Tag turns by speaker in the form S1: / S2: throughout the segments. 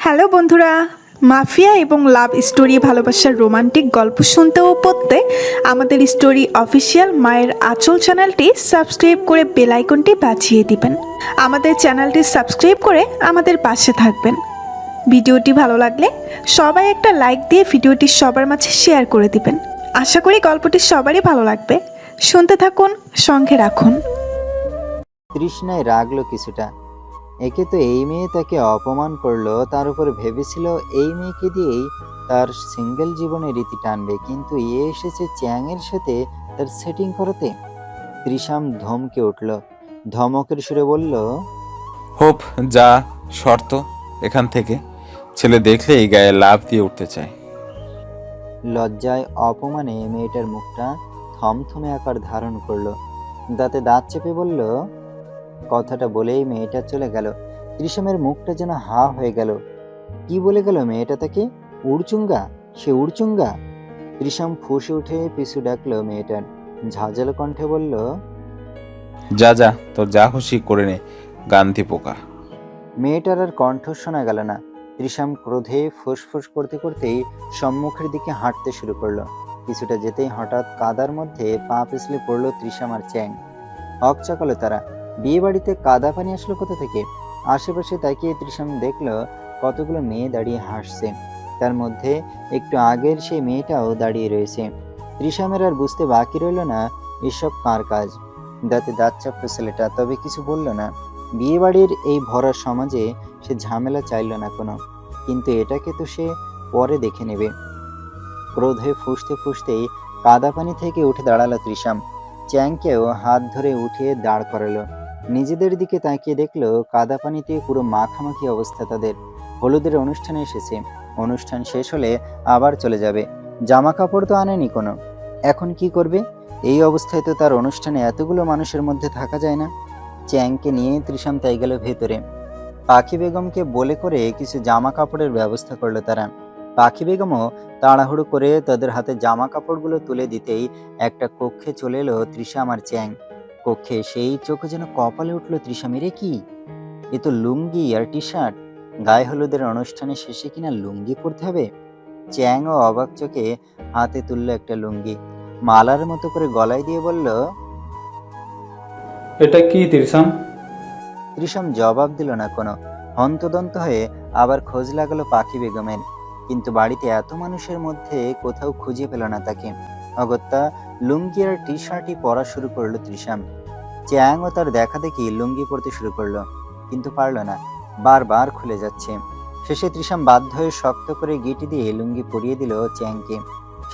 S1: Hello বন্ধুরা, mafia এবং love story ভালোবাসার রোমান্টিক গল্প শুনতে ও পড়তে আমাদের স্টোরি অফিসিয়াল মায়ের আঁচল চ্যানেলটি সাবস্ক্রাইব করে বেল আইকনটি বাজিয়ে দিবেন। আমাদের চ্যানেলটি সাবস্ক্রাইব করে আমাদের পাশে থাকবেন। ভিডিওটি ভালো লাগলে সবাই একটা লাইক দিয়ে ভিডিওটি সবার মাঝে শেয়ার করে দিবেন। আশা করি গল্পটি সবারই ভালো লাগবে। শুনতে থাকুন, সঙ্গে রাখুন।
S2: তৃষ্ণায় রাগলো কিছুটা। একে তো এই মেয়ে তাকে অপমান করলো, তার উপর ভেবেছিল এই মেয়েকে দিয়েই তার সিঙ্গেল জীবনে রীতি টানবে, কিন্তু এ এসেছে চ্যাংয়ের সাথে তার সেটিং করাতে। তৃষাম ধমকে উঠল, ধমকের সুরে বলল,
S3: হোপ যা শর্ত এখান থেকে, ছেলে দেখলেই গায়ে লাফ দিয়ে উঠতে চায়।
S2: লজ্জায় অপমানে মেয়েটার মুখটা থমথমে আকার ধারণ করলো। দাঁতে দাঁত চেপে বলল, কথাটা বলেই মেয়েটা চলে গেল। তৃষামের মুখটা যেন হা হয়ে গেল। কি বলে গেল মেয়েটা তাকে? উড়চুঙ্গা? সে উড়চুঙ্গা? তৃষাম ফুঁসে উঠে পিছু ডাকলো মেয়েটার, ঝাঁঝালো কণ্ঠে বলল,
S3: যা যা, তোর যা খুশি করে নে গান্তি পোকা।
S2: মেয়েটার আর কণ্ঠ শোনা গেল না। তৃষাম ক্রোধে ফুসফুস করতে করতেই সম্মুখের দিকে হাঁটতে শুরু করলো। কিছুটা যেতেই হঠাৎ কাদার মধ্যে পা পিছলে পড়লো তৃষাম আর চ্যাং। হকচাকালো তারা। বিয়ে বাড়িতে কাদা পানি আসলো কোথা থেকে? আশেপাশে তাকিয়ে তৃষাম দেখলো কতগুলো মেয়ে দাঁড়িয়ে হাসছে। তার মধ্যে একটু আগের সেই মেয়েটাও দাঁড়িয়ে রয়েছে। তৃষামের আর বুঝতে বাকি রইল না এসব কার কাজ। দাঁতে দাঁত চাপলো ছেলেটা, তবে কিছু বলল না। বিয়ে বাড়ির এই ভরা সমাজে সে ঝামেলা চাইল না কোনো, কিন্তু এটাকে তো সে পরে দেখে নেবে। ক্রোধে ফুঁসতে ফুঁসতেই কাদা পানি থেকে উঠে দাঁড়ালো তৃষাম। চ্যাংকেও হাত ধরে উঠিয়ে দাঁড় করালো। নিজেদের দিকে তাকিয়ে দেখলো কাদা পানিতে পুরো মাখামাখি অবস্থা তাদের। হলুদের অনুষ্ঠানে এসেছে, অনুষ্ঠান শেষ হলে আবার চলে যাবে। জামা কাপড় তো আনেনি কোনো, এখন কি করবে? এই অবস্থায় তো তার অনুষ্ঠানে এতগুলো মানুষের মধ্যে থাকা যায় না। চ্যাংকে নিয়ে তৃষাম তাই গেল ভেতরে। পাখি বেগমকে বলে করে কিছু জামা কাপড়ের ব্যবস্থা করলো তারা। পাখি বেগমও তাড়াহুড়ো করে তাদের হাতে জামা কাপড়গুলো তুলে দিতেই একটা কক্ষে চলে এলো তৃষাম আর চ্যাং। কক্ষে সেই চোখে যেন কপালে উঠলো তৃষামের, কি এ তো লুঙ্গি আর টি শার্ট। গায়ে হলুদের অনুষ্ঠানে শেষে কিনা লুঙ্গি পরতে হবে? চ্যাং ও অবাক চোখে হাতে তুললো একটা লুঙ্গি, মালার মতো করে গলায় দিয়ে বলল,
S4: এটা কি তৃষাম?
S2: তৃষাম জবাব দিল না কোনো। হন্তদন্ত হয়ে আবার খোঁজ লাগালো পাখি বেগমের, কিন্তু বাড়িতে এত মানুষের মধ্যে কোথাও খুঁজে পেল না তাকে। অগত্যা লুঙ্গি আর টি শার্টই পরা শুরু করলো তৃষাম। চ্যাং ও তার দেখা দেখি লুঙ্গি পরতে শুরু করলো, কিন্তু পারল না, বারবার খুলে যাচ্ছে। শেষে তৃষাম বাধ্য হয়ে শক্ত করে গিটি দিয়ে লুঙ্গি পরিয়ে দিল চ্যাংকে।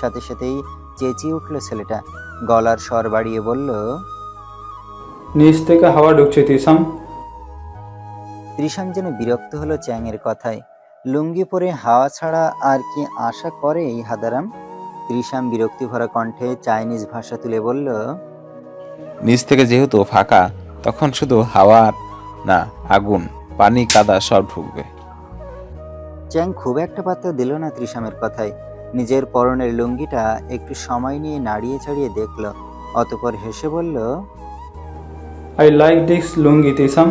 S2: সাথে সাথেই চেঁচিয়ে উঠল ছেলেটা, গলার স্বর বাড়িয়ে বলল,
S4: নিচ থেকে হাওয়া ঢুকছে তৃষাম।
S2: তৃষাম যেন বিরক্ত হলো চ্যাংয়ের কথায়। লুঙ্গি পরে হাওয়া ছাড়া আর কি আশা করে এই হাদারাম? তৃষাম বিরক্তি ভরা কণ্ঠে চাইনিজ ভাষা তুলে বলল,
S3: নিচ থেকে যেহেতু ফাঁকা, তখন শুধু হাওয়া না, আগুন, পানি, কাদা সব ঢুকবে।
S2: চ্যাং খুব একটা পাত্তা দিল না তৃষামের কথায়। নিজের পরনের লুঙ্গিটা একটু সময় নিয়ে নাড়িয়ে চাড়িয়ে দেখল, অতপর হেসে বলল,
S4: আই লাইক দিস লুঙ্গি তৃষাম।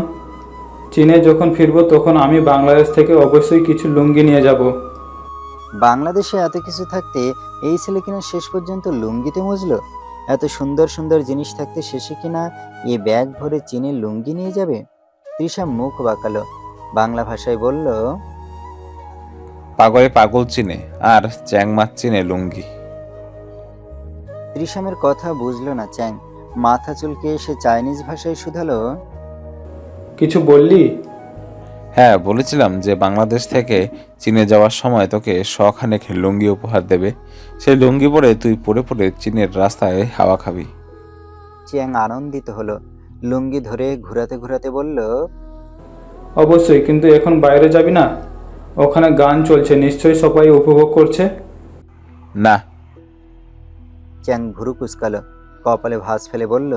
S4: চীনে যখন ফিরবো তখন আমি বাংলাদেশ থেকে অবশ্যই কিছু লুঙ্গি নিয়ে যাব।
S2: বাংলাদেশে এত কিছু থাকতে এই ছেলে কিনা শেষ পর্যন্ত লুঙ্গিতে মজলো? এত সুন্দর সুন্দর জিনিস থাকতে শেষে কিনা এ ব্যাগ ভরে চীনে লুঙ্গি নিয়ে যাবে? তৃষাম মুখ বাঁকালো, বাংলা ভাষায় বলল,
S3: পাগলে পাগল চিনে আর চ্যাংমাছ চিনে লুঙ্গি।
S2: তৃষামের কথা বুঝলো না চ্যাং। মাথা চুলকে সে চাইনিজ ভাষায় শুধালো,
S4: কিছু বললি?
S3: হ্যাঁ, বলেছিলাম যে বাংলাদেশ থেকে চীনে যাওয়ার সময় তোকে শখানেক লুঙ্গি উপহার দেবে। সেই লুঙ্গি পরে তুই পরে পরে চীনের রাস্তায় হাওয়া খাবি।
S2: চ্যাং আনন্দিত হলো, লুঙ্গি ধরে ঘুরাতে ঘুরাতে বলল,
S4: অবশ্যই, কিন্তু এখন বাইরে যাবি না? ওখানে গান চলছে, নিশ্চয়ই সবাই উপভোগ করছে।
S3: না।
S2: চ্যাং ভুরু কুচকালো, কপালে ভাঁজ ফেলে বলল।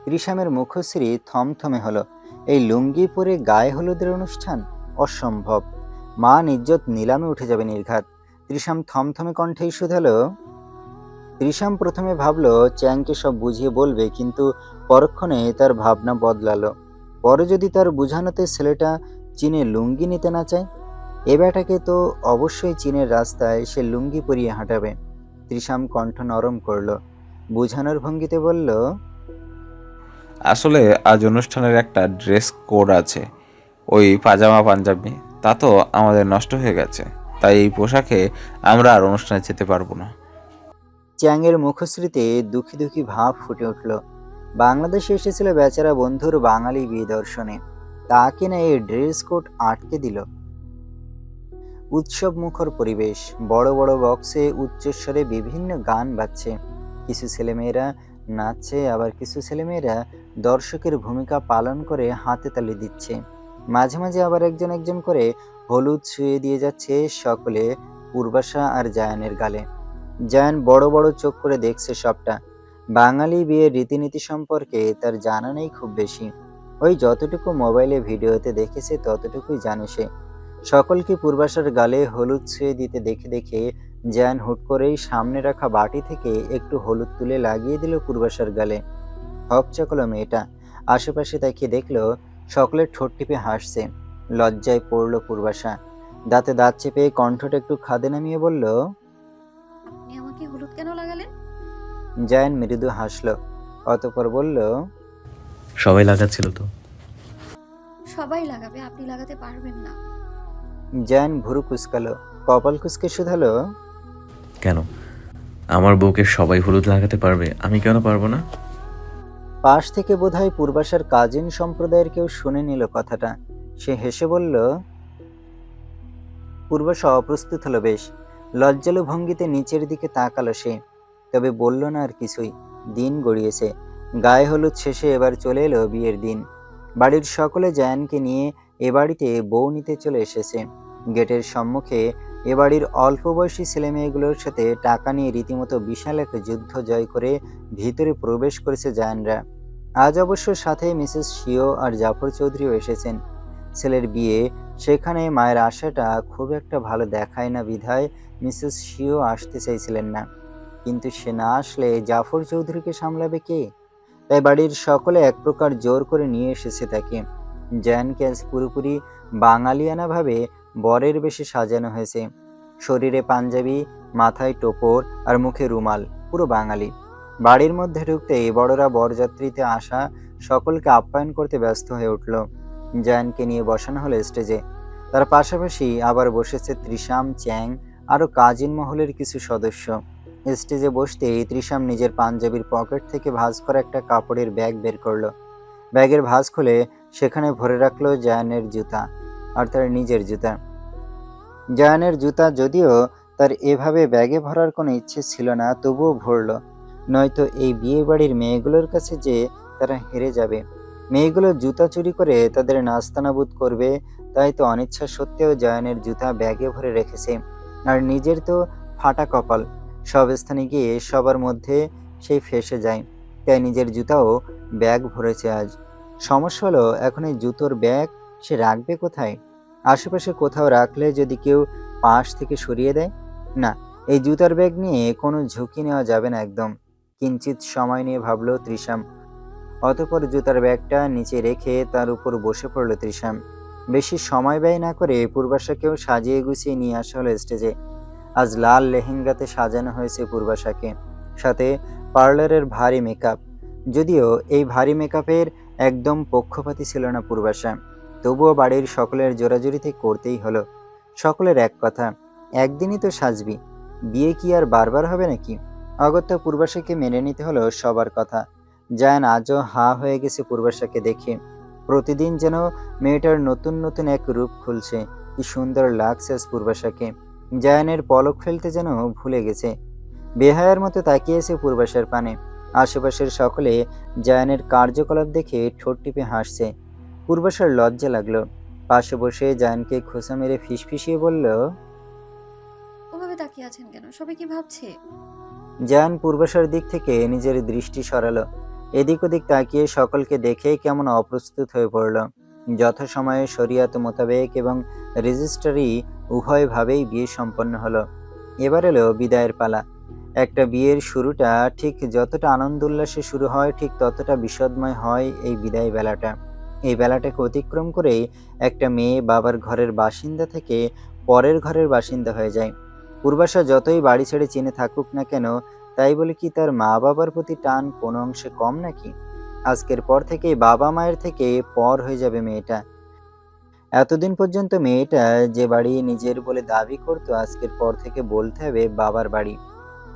S2: তৃষামের মুখশ্রী থমথমে হলো। এই লুঙ্গি পরে গায়ে হলুদের অনুষ্ঠান? অসম্ভব। মান ইজ্জত নিলামে উঠে যাবে নির্ঘাত। তৃষাম থমথমে কণ্ঠেই শুধালো। তৃষাম প্রথমে ভাবলো চ্যাংকে সব বুঝিয়ে বলবে, কিন্তু পরক্ষণে তার ভাবনা বদলালো। পরে যদি তার বুঝানোতে ছেলেটা চীনে লুঙ্গি নিতে না চায়, এ বেটাকে তো অবশ্যই চীনের রাস্তায় সে লুঙ্গি পরিয়ে হাঁটাবে। তৃষাম কণ্ঠ নরম করলো, বোঝানোর ভঙ্গিতে বলল,
S3: আসলে আজ অনুষ্ঠানের একটা ড্রেস কোড আছে, ওই পাজামা পাঞ্জাবি, তা তো আমাদের নষ্ট হয়ে গেছে, তাই এই পোশাকে আমরা আর অনুষ্ঠানে যেতে পারবো না।
S2: চ্যাংয়ের মুখশ্রীতে দুঃখী দুঃখী ভাব ফুটে উঠল। বাংলাদেশে এসেছিল বেচারা বন্ধুর বাঙালি বিয়ে দর্শনে, তাকে না এই ড্রেস কোড আটকে দিল। উৎসব মুখর পরিবেশ, বড় বড় বক্সে উচ্চস্বরে বিভিন্ন গান বাজছে। কিছু ছেলেমেয়েরা নাচছে, আবার কিছু ছেলেমেয়েরা দর্শকের ভূমিকা পালন করে হাতে তালি দিচ্ছে। মাঝে মাঝে আবার একজন একজন করে হলুদ ছুঁয়ে দিয়ে যাচ্ছে সকলে পূর্বাশা আর জায়ানের গালে। জায়ান বড় বড় চোখ করে দেখছে সবটা। বাঙালি বিয়ের রীতিনীতি সম্পর্কে তার জানা নেই খুব বেশি, ওই যতটুকু মোবাইলে ভিডিওতে দেখেছে ততটুকুই জানে সে। সকলকে পূর্বাশার গালে হলুদ ছুঁয়ে দিতে দেখে দেখে জায়ান হুট করেই সামনে রাখা বাটি থেকে একটু হলুদ তুলে লাগিয়ে দিল পূর্বাশার গালে। হকচকলো মেয়েটা, আশেপাশে তাকিয়ে দেখলো সকলের ঠোঁট টিপে হাসছে। লজ্জায় পড়ল পূর্বাশা, দাঁতে দাঁত চেপে কণ্ঠটা একটু খাদে নামিয়ে বলল,
S5: আপনি আমাকে হলুদ কেন লাগালেন?
S2: জায়ান মৃদু হাসলো, অতঃপর বলল,
S6: সবাই লাগাচ্ছিল তো।
S5: সবাই লাগাবে, আপনি লাগাতে পারবেন না।
S2: জায়ান ভুরু কুচকালো, কপাল কুচকে শুধালো,
S6: কেন? আমার বউকে সবাই হলুদ লাগাতে পারবে, আমি কেন পারবো না?
S2: পাশ থেকে বোধহয় পূর্বাশার কাজিন সম্প্রদায়ের কেউ শুনে নিল কথাটা। সে হেসে বলল, পূর্বাশা অপ্রস্তুত হলো বেশ। লজ্জালু ভঙ্গিতে নিচের দিকে তাকালো সে, তবে বলল না আর কিছুই। দিন গড়িয়েছে, গায়ে হলুদ শেষে এবার চলে এলো বিয়ের দিন। বাড়ির সকলে জায়ানকে নিয়ে এ বাড়িতে বউ নিতে চলে এসেছে। গেটের সম্মুখে এ বাড়ির অল্প বয়সী ছেলেমেয়েগুলোর সাথে টাকা নিয়ে রীতিমতো বিশাল এক যুদ্ধ জয় করে ভিতরে প্রবেশ করেছে জায়ানরা। আজ অবশ্য সাথে মিসেস শিও আর জাফর চৌধুরীও এসেছেন। ছেলের বিয়ে, সেখানে মায়ের আশাটা খুব একটা ভালো দেখায় না বিধায় মিসেস শিও আসতে চাইছিলেন না। কিন্তু সে না আসলে জাফর চৌধুরীকে সামলাবে কে? তাই বাড়ির সকলে এক প্রকার জোর করে নিয়ে এসেছে তাকে। জায়ানকে আজ পুরোপুরি বাঙালিয়ানা ভাবে বরের বেশে সাজানো হয়েছে। শরীরে পাঞ্জাবি, মাথায় টোপর আর মুখে রুমাল, পুরো বাঙালি। বাড়ির মধ্যে ঢুকতেই বড়রা বরযাত্রীতে আসা সকলকে আপ্যায়ন করতে ব্যস্ত হয়ে উঠল। জায়ানকে নিয়ে বসানো হলো স্টেজে। তার পাশাপাশি আবার বসেছে তৃষাম, চ্যাং, আরও কাজিন মহলের কিছু সদস্য। স্টেজে বসতেই তৃষাম নিজের পাঞ্জাবির পকেট থেকে ভাঁজ করা একটা কাপড়ের ব্যাগ বের করলো। ব্যাগের ভাঁজ খুলে সেখানে ভরে রাখলো জায়ানের জুতা আর তার নিজের জুতা। জায়ানের জুতা যদিও তার এভাবে ব্যাগে ভরার কোনো ইচ্ছে ছিল না, তবুও ভরল। নয়তো এই বিয়ে বাড়ির মেয়েগুলোর কাছে যে তারা হেরে যাবে। মেয়েগুলো জুতা চুরি করে তাদের নাস্তানাবুদ করবে, তাই তো অনিচ্ছা সত্ত্বেও জায়ানের জুতা ব্যাগে ভরে রেখেছে। আর নিজের তো ফাটা কপাল, সব স্থানে গিয়ে সবার মধ্যে সেই ফেঁসে যায়, তাই নিজের জুতাও ব্যাগ ভরেছে আজ। সমস্যা হলো এখন এই জুতোর ব্যাগ সে রাখবে কোথায়? আশেপাশে কোথাও রাখলে যদি কেউ পাশ থেকে সরিয়ে দেয়। না, এই জুতার ব্যাগ নিয়ে কোনো ঝুঁকি নেওয়া যাবে না একদম। কিঞ্চিত সময় নিয়ে ভাবলো তৃষাম, অতঃপর জুতার ব্যাগটা নিচে রেখে তার উপর বসে পড়ল তৃষাম। বেশি সময় ব্যয় না করে পূর্বাশাকেও সাজিয়ে গুছিয়ে নিয়ে আসা হলো স্টেজে। আজ লাল লেহেঙ্গাতে সাজানো হয়েছে পূর্বাশাকে, সাথে পার্লারের ভারী মেকআপ। যদিও এই ভারী মেকআপের একদম পক্ষপাতী ছিল না পূর্বাশা, তবুও বাড়ির সকলের জোরাজুরিতে করতেই হলো। সকলের এক কথা, একদিনই তো সাজবি, বিয়ে কি আর বারবার হবে নাকি? অগত্যা পূর্বাশাকে মেনে নিতে হলো সবার কথা। জায়ান আজও হা হয়ে গেছে পূর্বাশাকে দেখে। প্রতিদিন যেন মেয়েটার নতুন নতুন এক রূপ খুলছে। কি সুন্দর লাগছে আজ পূর্বাশাকে। জায়ানের পলক ফেলতে যেন ভুলে গেছে। বেহায়ার মতো তাকিয়েছে পূর্বাশার পানে। আশেপাশের সকলে জায়ানের কার্যকলাপ দেখে ঠোঁট টিপে হাসছে। পূর্বাশার লজ্জা লাগলো। পাশে বসে জায়ানকে খোঁচা মেরে ফিসফিসিয়ে বলল,
S5: ওভাবে তাকিয়ে আছেন কেন? সবাই কি ভাবছে?
S2: জায়ান পূর্বাশার দিক থেকে নিজের দৃষ্টি সরালো। এদিক ওদিক তাকিয়ে সকলকে দেখে কেমন অপ্রস্তুত হয়ে পড়ল। যথাসময়ে শরিয়াত মোতাবেক এবং রেজিস্ট্রারি উভয়ভাবেই বিয়ে সম্পন্ন হলো। এবার এলো বিদায়ের পালা। একটা বিয়ের শুরুটা ঠিক যতটা আনন্দ উল্লাসে শুরু হয়, ঠিক ততটা বিষাদময় হয় এই বিদায় বেলাটা। এই বেলাটাকে অতিক্রম করেই একটা মেয়ে বাবার ঘরের বাসিন্দা থেকে পরের ঘরের বাসিন্দা হয়ে যায়। পূর্বাশা যতই বাড়ি ছেড়ে চীনে থাকুক না কেন, তাই বলে কি তার মা বাবার প্রতি টান কোনো অংশে কম নাকি? আজকের পর থেকেই বাবা মায়ের থেকে পর হয়ে যাবে মেয়েটা। এতদিন পর্যন্ত মেয়েটা যে বাড়ি নিজের বলে দাবি করতো, আজকের পর থেকে বলতে হবে বাবার বাড়ি।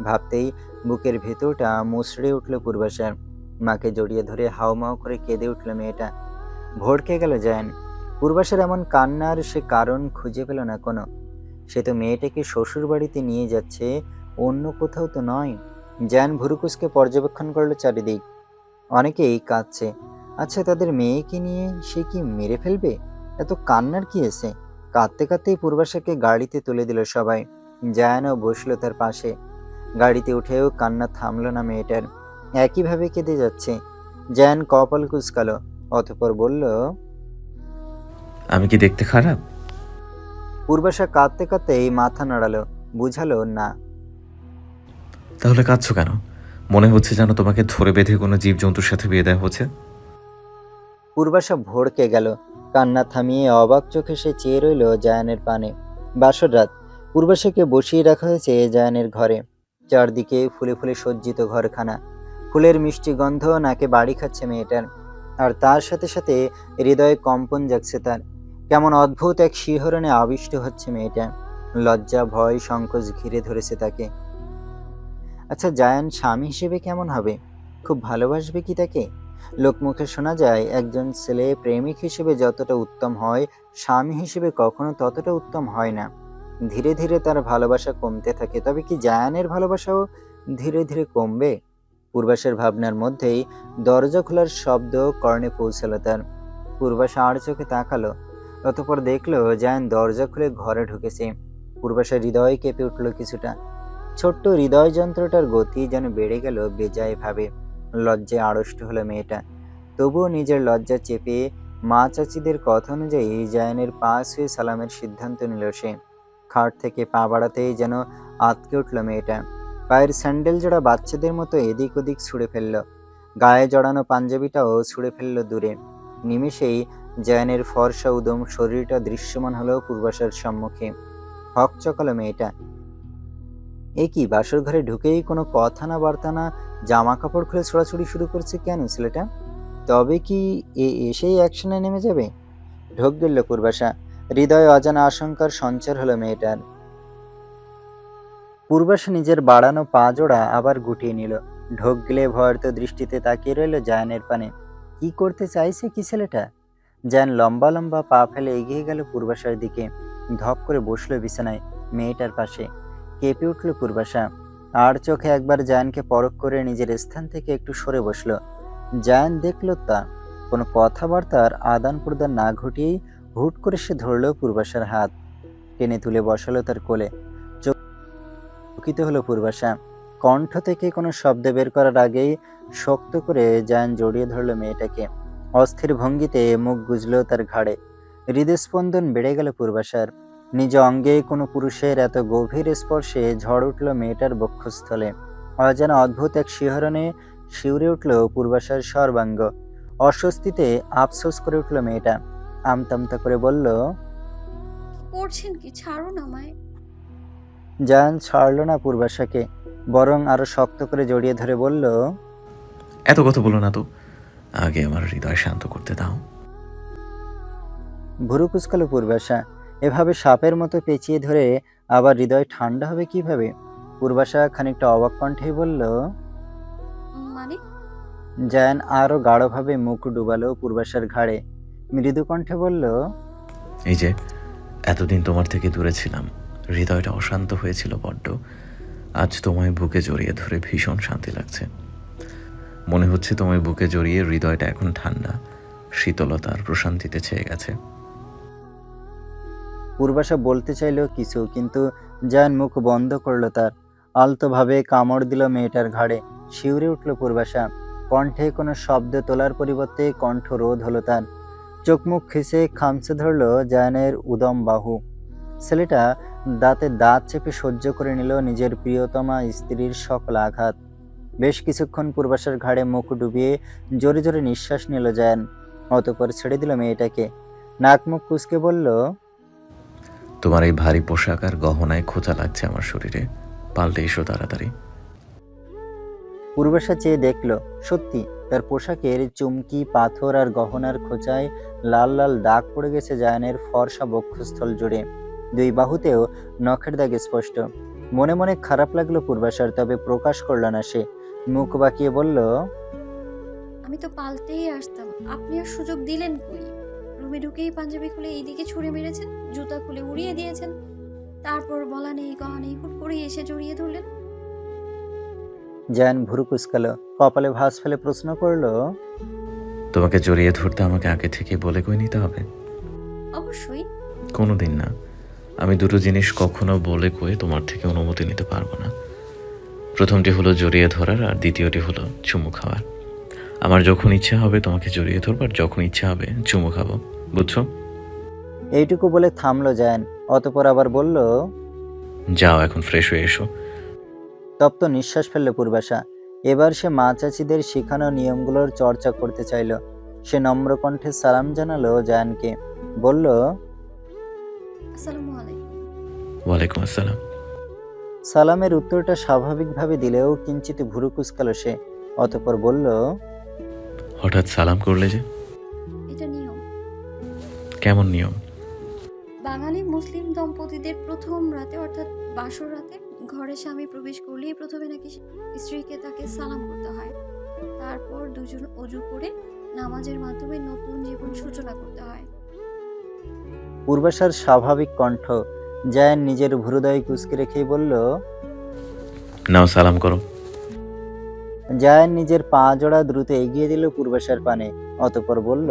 S2: ভাবতেই বুকের ভেতরটা মুচড়ে উঠল পূর্বাশার। মাকে জড়িয়ে ধরে হাউমাউ করে কেঁদে উঠল মেয়েটা। ভড়কে গেল জায়ান। পূর্বাশার এমন কান্নার সে কারণ খুঁজে পেল না কোনো। সে তো মেয়েটাকে শ্বশুর বাড়িতে নিয়ে যাচ্ছে, অন্য কোথাও তো নয়। জায়ান ভুরুকুসকে পর্যবেক্ষণ করলো চারিদিক। অনেকেই কাঁদছে। আচ্ছা, তাদের মেয়েকে নিয়ে সে কি মেরে ফেলবে? এত কান্নার কি এসে? কাঁদতে কাঁদতেই পূর্বাশাকে গাড়িতে তুলে দিল সবাই। জায়ানও বসলো তার পাশে। গাড়িতে উঠেও কান্না থামলো না মেয়েটার। একইভাবে কেঁদে যাচ্ছে। জায়ান কপাল কুঁচকালো, অতঃপর বলল,
S6: আমি কি দেখতে খারাপ?
S2: পূর্বাশা কাঁদতে কাঁদতেই মাথা নাড়ালো, বুঝালো না।
S6: তাহলে কাঁদছো কেন? মনে হচ্ছে যেন তোমাকে ধরে বেঁধে কোনো জীবজন্তুর সাথে বিয়ে দেওয়া হচ্ছে।
S2: পূর্বাশা ভড়কে গেল। কান্না থামিয়ে অবাক চোখে সে চেয়ে রইল জায়ানের পানে। বাসর রাত। পূর্বাশাকে বসিয়ে রাখা হয়েছে জায়ানের ঘরে। চারদিকে ফুলে ফুলে সজ্জিত ঘরখানা। ফুলের মিষ্টি গন্ধ নাকে বাড়ি খাচ্ছে মেয়েটার। আর তার সাথে সাথে হৃদয়ে কম্পন জাগছে তার। কেমন অদ্ভুত এক শিহরণে আবিষ্ট হচ্ছে মেয়েটা। লজ্জা, ভয়, সংকোচ ঘিরে ধরেছে তাকে। আচ্ছা, জায়ান স্বামী হিসেবে কেমন হবে? খুব ভালোবাসবে কি তাকে? লোকমুখে শোনা যায় একজন ছেলে প্রেমিক হিসেবে যতটা উত্তম হয়, স্বামী হিসেবে কখনো ততটা উত্তম হয় না। ধীরে ধীরে তার ভালোবাসা কমতে থাকে। তবে কি জায়ানের ভালোবাসাও ধীরে ধীরে কমবে? পূর্বাশার ভাবনার মধ্যেই দরজা খোলার শব্দ কর্ণে পৌঁছালো তার। পূর্বাশা আর চোখে তাকালো। অতঃপর দেখলো জায়ান দরজা খুলে ঘরে ঢুকেছে। পূর্বাশার হৃদয় কেঁপে উঠল কিছুটা। ছোট্ট হৃদয় যন্ত্রটার গতি যেন বেড়ে গেল বেজায় ভাবে। লজ্জায় আড়ষ্ট হলো মেয়েটা। তবুও নিজের লজ্জা চেপে মা চাচিদের কথা অনুযায়ী জায়ানের পাশ হয়ে সালামের সিদ্ধান্ত নিল সে। খাট থেকে পা বাড়াতেই যেন আঁতকে উঠল মেয়েটা। পায়ের স্যান্ডেল জোড়া বাচ্চাদের মতো এদিক ওদিক ছুঁড়ে ফেলল। গায়ে জড়ানো পাঞ্জাবিটাও ছুঁড়ে ফেলল দূরে। নিমেষেই জায়ানের ফর্সা উদম শরীরটা দৃশ্যমান হলো পূর্বাশার সম্মুখে। হকচকালো মেয়েটা। এ কি, বাসর ঘরে ঢুকেই কোনো কথা না বার্তা না জামা কাপড় খুলে ছোড়াছুড়ি শুরু করছে কেন ছেলেটা? তবে কি এসেই অ্যাকশনে নেমে যাবে? ঢোক গেল পূর্বাশা। হৃদয়ে অজানা আশঙ্কার সঞ্চার হলো মেয়েটার। পূর্বাশা নিজের বাড়ানো পা জোড়া আবার গুটিয়ে নিল। ঢোক গেলে ভয়ার্ত দৃষ্টিতে তাকিয়ে রইল জায়ানের পানে। কি করতে চাইছে কি ছেলেটা? জায়ান লম্বা লম্বা পা ফেলে এগিয়ে গেল পূর্বাশার দিকে। ধপ করে বসলো বিছানায় মেয়েটার পাশে। কেঁপে উঠল পূর্বাশা। আর চোখে একবার জায়ানকে পরখ করে নিজের স্থান থেকে একটু সরে বসলো। জায়ান দেখল তা। কোনো কথাবার্তার আদান প্রদান না ঘটিয়েই হুট করে সে ধরল পূর্বাশার হাত, টেনে তুলে বসালো তার কোলে। চকিত হলো পূর্বাশা। কণ্ঠ থেকে কোনো শব্দ বের করার আগেই শক্ত করে জায়ান জড়িয়ে ধরল মেয়েটাকে। অস্থির ভঙ্গিতে মুখ গুজল তার ঘাড়ে। হৃদস্পন্দন বেড়ে গেল পূর্বাশার। নিজ অঙ্গে কোনো পুরুষের এত গভীর স্পর্শে ঝড় উঠল মেয়েটার বক্ষস্থলে। অজানা অদ্ভুত এক শিহরণে শিউরে উঠল পূর্বাশার সর্বাঙ্গ। অস্বস্তিতে আফসোস করে উঠল মেয়েটা। আমতামতা করে বলল,
S5: করছেন কি? ছাড়ুন আমায়।
S2: জায়ান ছাড়ল না পূর্বাশাকে, বরং আরো শক্ত করে জড়িয়ে ধরে বলল,
S6: এত কথা বলো না তো, আগে আমার হৃদয় শান্ত করতে দাও।
S2: ভুরু কুচকালো পূর্বাশা। এভাবে সাপের মতো পেঁচিয়ে ধরে আবার হৃদয় ঠান্ডা হবে কিভাবে? পূর্বাশা খানিকটা অবাক কণ্ঠেই বলল।
S5: মানে?
S2: জায়ান আরো গাঢ়ভাবে মুখ ডুবালো পূর্বাশার ঘাড়ে। মৃদু কণ্ঠে বলল,
S6: এই যে এতদিন তোমার থেকে দূরে ছিলাম, হৃদয়টা অশান্ত হয়েছিল বড্ড। আজ তোমায় বুকে জড়িয়ে ধরে ভীষণ শান্তি লাগছে। মনে হচ্ছে তোমায় বুকে জড়িয়ে হৃদয়টা এখন ঠান্ডা, শীতলতার প্রশান্তিতে ছেয়ে গেছে।
S2: পূর্বাশা বলতে চাইল কিছু, কিন্তু জায়ান মুখ বন্ধ করলো তার। আলতোভাবে কামড় দিল মেয়েটার ঘাড়ে। শিউরে উঠল পূর্বাশা। কণ্ঠে কোনো শব্দ তোলার পরিবর্তে কণ্ঠ রোধ হলো তার। চোখ মুখ খিসে খামচে ধরল জায়ানের উদম বাহু। ছেলেটা দাঁতে দাঁত চেপে সহ্য করে নিল নিজের প্রিয়তমা স্ত্রীর সকল আঘাত। বেশ কিছুক্ষণ পূর্বাশার ঘাড়ে মুখ ডুবিয়ে জোরে জোরে নিঃশ্বাস নিল জায়ান। অতঃপর ছেড়ে দিল মেয়েটাকে। নাক মুখ কুঁচকে বলল,
S6: তোমার এই ভারী পোশাক আর গহনায় খোঁচা লাগছে আমার শরীরে, পাল্টে এসো তাড়াতাড়ি।
S2: পূর্বাশা চেয়ে দেখল, সত্যি তার পোশাকের চুমকি, পাথর আর গহনার খোঁচায় লাল লাল দাগ পড়ে গেছে জায়ানের ফর্সা বক্ষস্থল জুড়ে। দুই বাহুতেও নখের দাগ স্পষ্ট। মনে মনে খারাপ লাগলো পূর্বাশার, তবে প্রকাশ করল না সে। মুখ বাঁকিয়ে বলল,
S5: আমি তো পাল্টেই আসতাম, আপনি আর সুযোগ দিলেন কই? রুমে ঢুকেই পাঞ্জাবি খুলে এইদিকে ছুঁড়ে মেরেছেন, জুতা খুলে উড়িয়ে দিয়েছেন, তারপর বলা নেই কহা নেই হুট করে এসে জড়িয়ে ধরলেন।
S2: জায়ান ভুরু কুচকালো, কপালে ভাঁজ ফেলে প্রশ্ন করল,
S6: তোমাকে জড়িয়ে ধরতে আমাকে আগে থেকে বলে কই নিতে হবে?
S5: অবশ্যই।
S6: কোনোদিন না। আমি দুটো জিনিস কখনো বলে কয়ে তোমার থেকে অনুমতি নিতে পারবো না। প্রথমটি হলো জড়িয়ে ধরার, আর দ্বিতীয়টি হলো চুমু খাওয়ার। আমার যখন ইচ্ছা হবে তোমাকে জড়িয়ে ধরবো, আর যখন ইচ্ছা হবে চুমু খাবো, বুঝছো?
S2: এইটুকু বলে থামলো জায়ান। অতপর আবার বলল,
S6: যাও এখন ফ্রেশ হয়ে এসো।
S2: তপ্ত নিঃশ্বাস ফেলল পূর্বাশা। এবার সে মা চাচিদের শেখানো নিয়মগুলোর চর্চা করতে চাইল। সে নম্র কণ্ঠে সালাম জানালো জায়ানকে। বলল,
S5: আসসালামু আলাইকুম।
S6: ওয়ালাইকুম আসসালাম।
S2: সালামের উত্তরটা স্বাভাবিকভাবে দিলেও কিঞ্চিত ভুরু কুচকালো সে। অতপর বলল,
S6: হঠাৎ সালাম করলে যে?
S5: এটা নিয়ম।
S6: কেমন নিয়ম?
S5: বাঙালি মুসলিম দম্পতিদের প্রথম রাতে অর্থাৎ বাসর রাতে ঘরে স্বামী প্রবেশ করলেই প্রথমে নাকি স্ত্রীকে তাকে সালাম করতে হয়, তারপর দুজন অজু করে নামাজের মাধ্যমে নতুন জীবন সূচনা করতে হয়।
S2: পূর্বাশার স্বাভাবিক কণ্ঠ। জায়ান নিজের ভ্রুদয় কুচকে রেখেই বলল,
S6: নাও সালাম করো।
S2: জায়ান নিজের পা জোড়া দ্রুত এগিয়ে দিল পূর্বাশার পানে। অতপর বলল,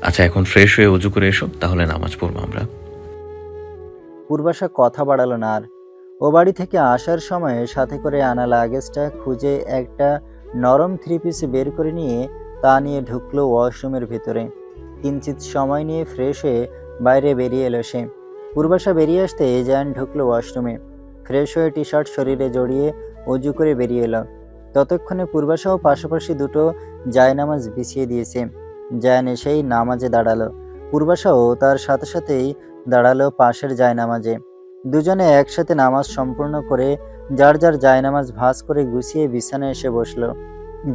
S6: আচ্ছা এখন ফ্রেশ হয়ে উজু করে এসো, তাহলে নামাজ পড়বো আমরা।
S2: পূর্বাশা কথা বাড়ালো না আর। ও বাড়ি থেকে আসার সময় সাথে করে আনা লাগেজটা খুঁজে একটা নরম থ্রি পিস বের করে নিয়ে তা নিয়ে ঢুকলো ওয়াশরুমের ভেতরে। কিঞ্চিত সময় নিয়ে ফ্রেশ হয়ে বাইরে বেরিয়ে এলো সে। পূর্বাশা বেরিয়ে আসতে জায়ান ঢুকলো ওয়াশরুমে। ফ্রেশ হয়ে টি শার্ট শরীরে জড়িয়ে উজু করে বেরিয়ে এলো। ততক্ষণে পূর্বাশাও পাশাপাশি দুটো জায়নামাজ বিছিয়ে দিয়েছে। জায়ান এসেই নামাজে দাঁড়ালো। পূর্বাশাও তার সাথে সাথেই দাঁড়ালো পাশের জায়নামাজে। দুজনে একসাথে নামাজ সম্পূর্ণ করে যার যার জায়নামাজ ভাঁজ করে গুছিয়ে বিছানায় এসে বসলো।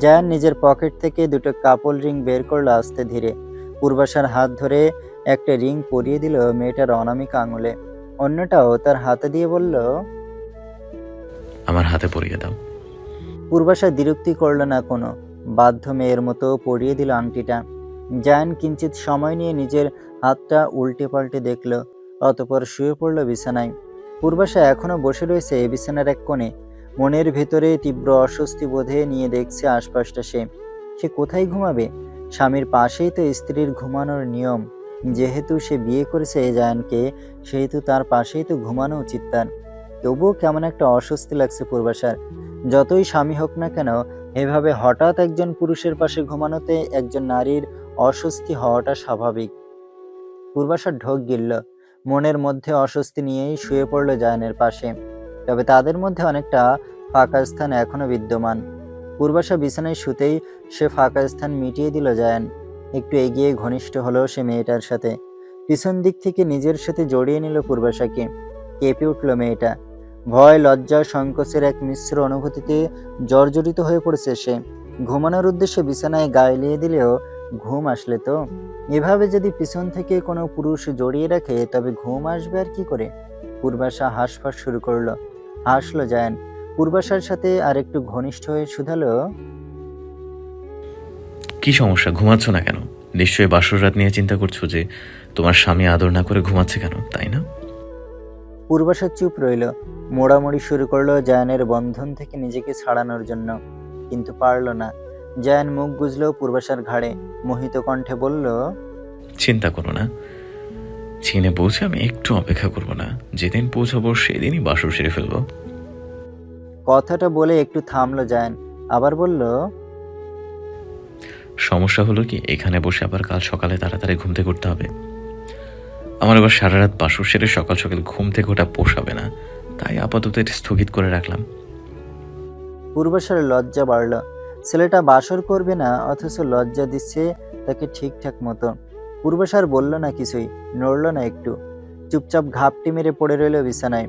S2: জায়ান নিজের পকেট থেকে দুটো কাপল রিং বের করলো আস্তে ধীরে। পূর্বাশার হাত ধরে একটা রিং পরিয়ে দিল মেয়েটার অনামিকা আঙুলে। অন্যটাও তার হাতে দিয়ে বলল,
S6: আমার হাতে পরিয়ে দাও।
S2: পূর্বাশা দ্বিরুক্তি করল না কোনো, বাধ্য মেয়ের মতো পরিয়ে দিল আংটিটা। জায়ান কিঞ্চিত সময় নিয়ে নিজের হাতটা উল্টে পাল্টে দেখল। অতপর শুয়ে পড়ল বিছানায়। পূর্বাশা এখনো বসে রয়েছে বিছানার এক কোণে। মনের ভেতরে তীব্র অস্বস্তি বোধে নিয়ে দেখছে আশপাশটা। সে কোথায় ঘুমাবে? স্বামীর পাশেই তো স্ত্রীর ঘুমানোর নিয়ম। যেহেতু সে বিয়ে করেছে জায়ানকে, সেহেতু তার পাশেই তো ঘুমানো উচিত তার। তবুও কেমন একটা অস্বস্তি লাগছে পূর্বাশার। যতই স্বামী হোক না কেন, এভাবে হঠাৎ একজন পুরুষের পাশে ঘুমানোতে একজন নারীর অস্বস্তি হওয়াটা স্বাভাবিক। পূর্বাশার ঢোক গিলল। মনের মধ্যে অস্বস্তি নিয়েই শুয়ে পড়ল জায়ানের পাশে। তবে তাদের মধ্যে অনেকটা ফাঁকা স্থান এখনো বিদ্যমান। পূর্বাশা বিছানায় শুতেই সে ফাঁকা স্থান মিটিয়ে দিল জায়ান। একটু এগিয়ে ঘনিষ্ঠ হলো সে মেয়েটার সাথে। পিছন দিক থেকে নিজের সাথে জড়িয়ে নিল পূর্বাশাকে। কেঁপে উঠল মেয়েটা। ভয়, লজ্জা, সংকোচের এক মিশ্র অনুভূতিতে জর্জরিত হয়ে পড়েছে সে। ঘুমানোর উদ্দেশ্যে বিছানায় গা এলিয়ে দিলেও ঘুম আসলে তো। এভাবে যদি পিছন থেকে কোনো পুরুষ জড়িয়ে রাখে তবে ঘুম আসবে আর কি করে? পূর্বাশা হাঁসফাঁস শুরু করলো। হাসলো জায়ান। পূর্বাশার সাথে আর একটু ঘনিষ্ঠ হয়ে শুধালো,
S6: কি সমস্যা, ঘুমাচ্ছ না কেন? নিশ্চয়ই বাসর রাত নিয়ে চিন্তা করছো যে তোমার স্বামী আদর না করে ঘুমাচ্ছে কেন, তাই না?
S2: পূর্বাশা চুপ রইল। মোড়ামুড়ি শুরু করলো জায়ানের বন্ধন থেকে নিজেকে ছাড়ানোর জন্য, কিন্তু পারল না। জায়ান মুখ গুজলো পূর্বাশার ঘাড়ে। মোহিত কণ্ঠে বলল,
S6: চিন্তা করো না, চীনে পৌঁছে আমি একটু অপেক্ষা করব না। যেদিন পৌঁছাবো সেদিনই বাসর সেরে ফেলবো।
S2: কথাটা বলে একটু থামলো জায়ান। আবার বলল,
S6: সমস্যা হলো কি, এখানে বসে আবার কাল সকালে তাড়াতাড়ি ঘুম থেকে উঠতে হবে। আমার এবার সারা রাত বাসর সেরে সকাল সকাল ঘুম থেকে ওটা পোষাবে না, তাই আপাতত এটা স্থগিত করে রাখলাম।
S2: পূর্বাশার লজ্জা বাড়ল। ছেলেটা বাসর করবে না অথচ লজ্জা দিচ্ছে তাকে ঠিকঠাক মতো। পূর্বাশার বলল না কিছুই, নড়ল না একটু। চুপচাপ ঘাপটি মেরে পড়ে রইল বিছানায়।